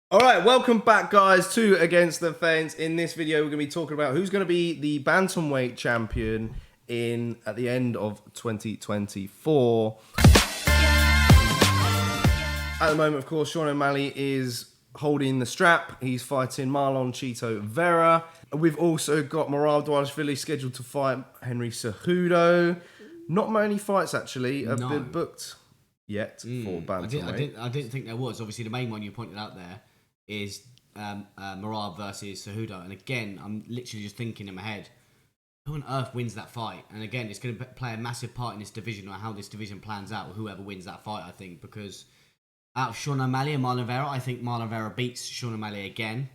All right, welcome back, guys, to Against the Fence. In this video, we're going to be talking about who's going to be the Bantamweight champion at the end of 2024. At the moment, of course, Sean O'Malley is holding the strap. He's fighting Marlon Chito Vera. We've also got Merab Dvalishvili scheduled to fight Henry Cejudo. Not many fights, actually, have been booked yet for Bantamweight. I didn't think there was. Obviously, the main one you pointed out there is Merab versus Cejudo. And again, I'm literally just thinking in my head, who on earth wins that fight? And again, it's going to play a massive part in this division or how this division plans out, whoever wins that fight, I think. Because out of Sean O'Malley and Marlon Vera, I think Marlon Vera beats Sean O'Malley again.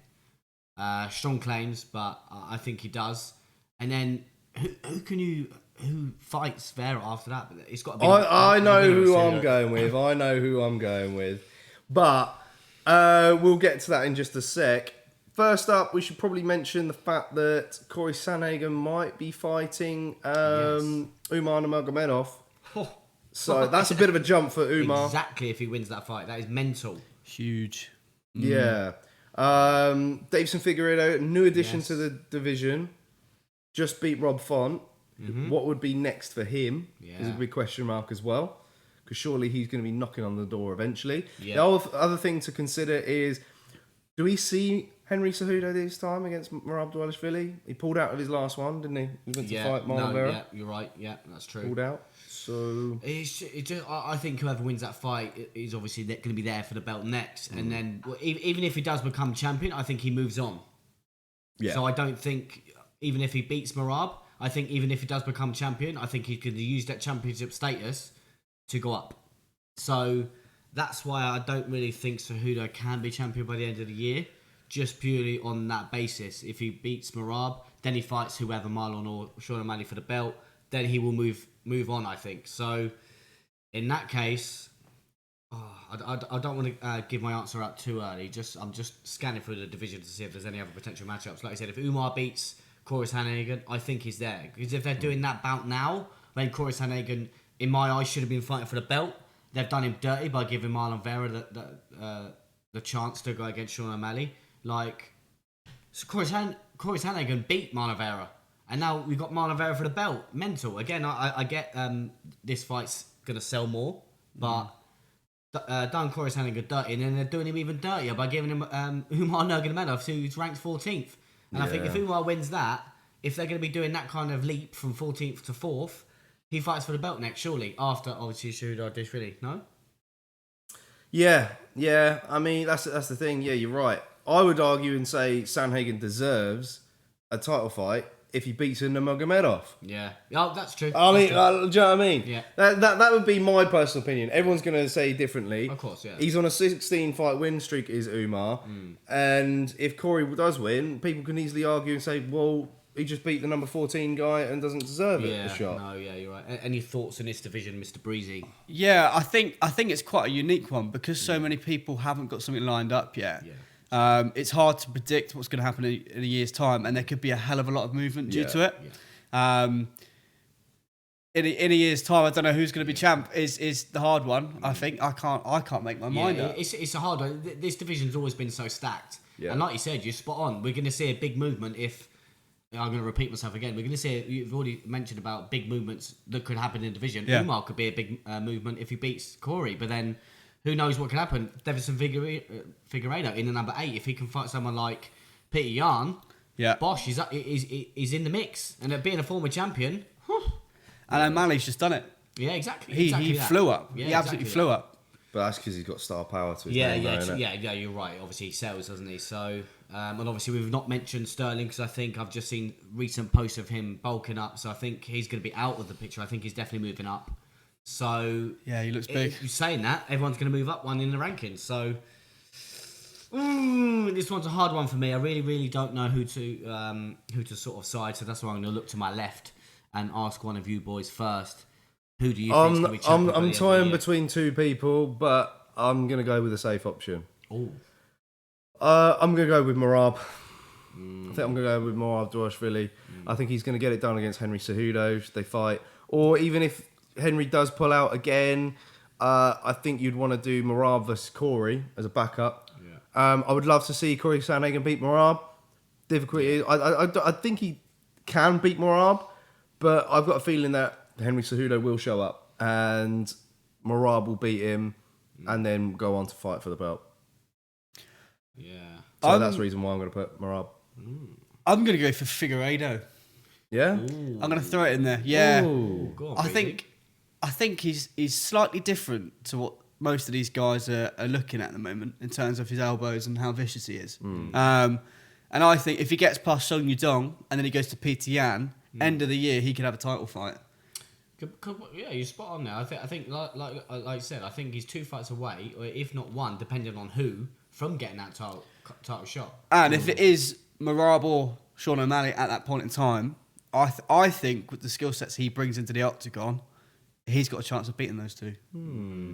Strong claims, but I think he does. And then, who fights Vera after that? But it's got to be. I know who I'm going with. I know who I'm going with. But we'll get to that in just a sec. First up, we should probably mention the fact that Corey Sandhagen might be fighting Umar Nurmagomedov. So that's a bit of a jump for Umar. Exactly, if he wins that fight. That is mental. Huge. Yeah. Davison Figueiredo, new addition to the division, just beat Rob Font. What would be next for him is a big question mark as well. Because surely he's going to be knocking on the door eventually. Yeah. The other thing to consider is, do we see Henry Cejudo this time against Merab Dvalishvili? He pulled out of his last one, didn't he? He went to fight Marlon Vera. Yeah, you're right. Yeah, that's true. Pulled out. So I think whoever wins that fight is obviously going to be there for the belt next. And then even if he does become champion, I think he moves on. Yeah. So I don't think, even if he beats Merab, I think even if he does become champion, I think he could use that championship status to go up. So that's why I don't really think Cejudo can be champion by the end of the year, just purely on that basis. If he beats Merab, then he fights whoever, Marlon or Sean O'Malley, for the belt, then he will move on, I think. So in that case, I don't want to give my answer out too early. I'm just scanning through the division to see if there's any other potential matchups. Like I said, if Umar beats Corey Sandhagen, I think he's there. Because if they're doing that bout now, when Corey Sandhagen, in my eyes, should have been fighting for the belt, they've done him dirty by giving Marlon Vera the chance to go against Sean O'Malley. Like, so Corey Sandhagen beat Marlon Vera, and now we've got Marlon Vera for the belt. Mental. Again, I get this fight's going to sell more, but done Corey Sandhagen dirty, and then they're doing him even dirtier by giving him Umar Nurmagomedov, who's ranked 14th. And I think if Umar wins that, if they're going to be doing that kind of leap from 14th to 4th, he fights for the belt next, surely, after, obviously, Cejudo Dvalishvili, no? Yeah. I mean, that's the thing. Yeah, you're right. I would argue and say Sandhagen deserves a title fight if he beats Nurmagomedov. Yeah. Oh, that's true. I mean, do you know what I mean? Yeah. That would be my personal opinion. Everyone's going to say differently. Of course, yeah. He's on a 16-fight win streak, is Umar. And if Corey does win, people can easily argue and say, well, he just beat the number 14 guy and doesn't deserve a shot. No, yeah, you're right. Any thoughts on this division, Mr. Breezy? Yeah, I think it's quite a unique one because so many people haven't got something lined up yet. Yeah. It's hard to predict what's going to happen in a year's time, and there could be a hell of a lot of movement due to it. Yeah. In a year's time, I don't know who's going to be champ. Is the hard one. I think I can't make my mind up. It's a hard one. This division's always been so stacked, and like you said, you're spot on. We're going to see a big movement if. I'm going to repeat myself again. We're going to see, you've already mentioned about big movements that could happen in the division. Yeah. Umar could be a big movement if he beats Corey, but then who knows what can happen? Davison Figueiredo in the number 8, if he can fight someone like Peter Yan, Bosch is in the mix. And being a former champion... And O'Malley's just done it. Yeah, exactly. He flew up. Yeah, he absolutely flew up. But that's because he's got star power to his name, yeah, you're right. Obviously, he sells, doesn't he? So, and obviously, we've not mentioned Sterling because I think I've just seen recent posts of him bulking up. So I think he's going to be out of the picture. I think he's definitely moving up. So yeah, he looks big. Saying that, everyone's going to move up one in the rankings. So this one's a hard one for me. I really, really don't know who to sort of side. So that's why I'm going to look to my left and ask one of you boys first. Who do you think is going to be champion? I'm toying between two people, but I'm going to go with a safe option. Oh. I'm going to go with Merab. I think I'm going to go with Merab Dvalishvili. I think he's going to get it done against Henry Cejudo if they fight. Or even if Henry does pull out again, I think you'd want to do Merab versus Corey as a backup. I would love to see Corey Sandhagen beat Merab. Difficult. I think he can beat Merab, but I've got a feeling that Henry Cejudo will show up and Merab will beat him and then go on to fight for the belt. Yeah. So that's the reason why I'm going to put Merab. I'm going to go for Figueiredo. Yeah? Ooh. I'm going to throw it in there. Yeah. Ooh. Go on, I think he's slightly different to what most of these guys are looking at the moment in terms of his elbows and how vicious he is. And I think if he gets past Song Yudong and then he goes to Peter Yan, end of the year he could have a title fight. Yeah, you're spot on there. I think like I said, I think he's 2 fights away, or if not one, depending on who, from getting that title shot. And if it is Merab or Sean O'Malley at that point in time, I think with the skill sets he brings into the octagon, he's got a chance of beating those two.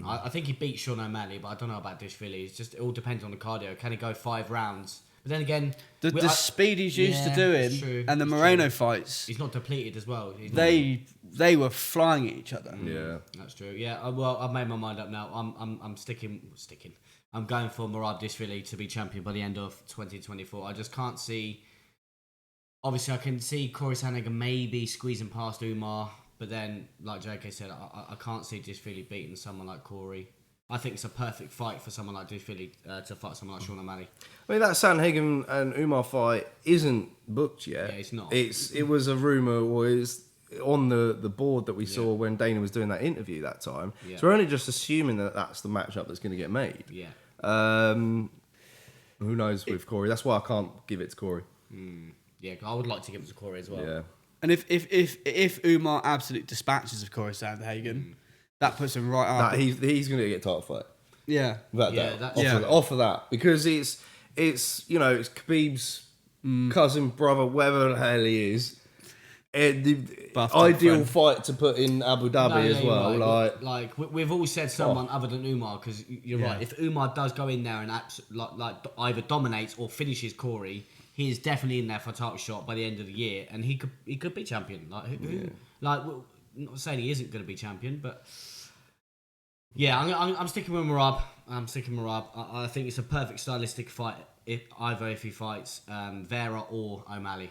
I think he beat Sean O'Malley, but I don't know about Dishvili. It all depends on the cardio. Can he go 5 rounds? But then again, the speed he's used to doing, and the Moreno fights, he's not depleted as well. They were flying at each other. Yeah, that's true. Yeah, well, I've made my mind up now. I'm sticking. I'm going for Merab Dishvili to be champion by the end of 2024. I just can't see. Obviously, I can see Corey Sandhagen maybe squeezing past Umar, but then, like JK said, I can't see Dishvili beating someone like Corey. I think it's a perfect fight for someone like Dishvili to fight someone like Sean O'Malley. I mean, that Sandhagen and Umar fight isn't booked yet. Yeah, it's not. It was a rumour, or it's on the board that we saw when Dana was doing that interview that time. Yeah. So we're only just assuming that that's the matchup that's going to get made. Yeah. Who knows with Corey? That's why I can't give it to Corey. Yeah, I would like to give it to Corey as well. Yeah. And if Umar absolutely dispatches of Corey Sandhagen, that puts him right up. He's going to get a title fight. Yeah. Off of that, because it's Khabib's cousin, brother, whatever the hell he is. The ideal fight to put in Abu Dhabi as well. Right. Like we've all said someone other than Umar, because you're right. If Umar does go in there and either dominates or finishes Corey, he is definitely in there for a title shot by the end of the year, and he could be champion. I'm not saying he isn't going to be champion, but yeah, I'm sticking with Merab. I think it's a perfect stylistic fight if he fights Vera or O'Malley.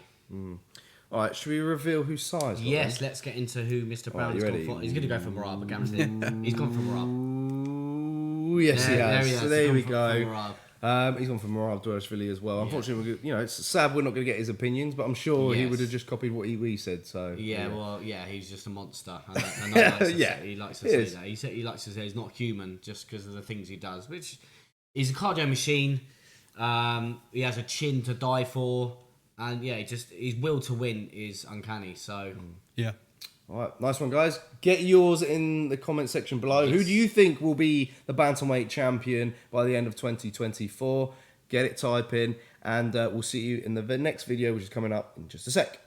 All right, should we reveal whose size? Yes, let's get into who Mr. Brown's gone for. He's going to go for Merab, I guarantee it. He's gone for Merab. Yes, he has. There he is. So there we go. He's gone for Merab Dvalishvili as well. Unfortunately, it's sad we're not going to get his opinions, but I'm sure he would have just copied what we said. So he's just a monster. He likes to say that. He likes to say he's not human just because of the things he does, which he's a cardio machine. He has a chin to die for, and his will to win is uncanny. So yeah. All right, nice one, guys. Get yours in the comment section below. Yes. Who do you think will be the Bantamweight champion by the end of 2024? Get it, type in, and we'll see you in the next video, which is coming up in just a sec.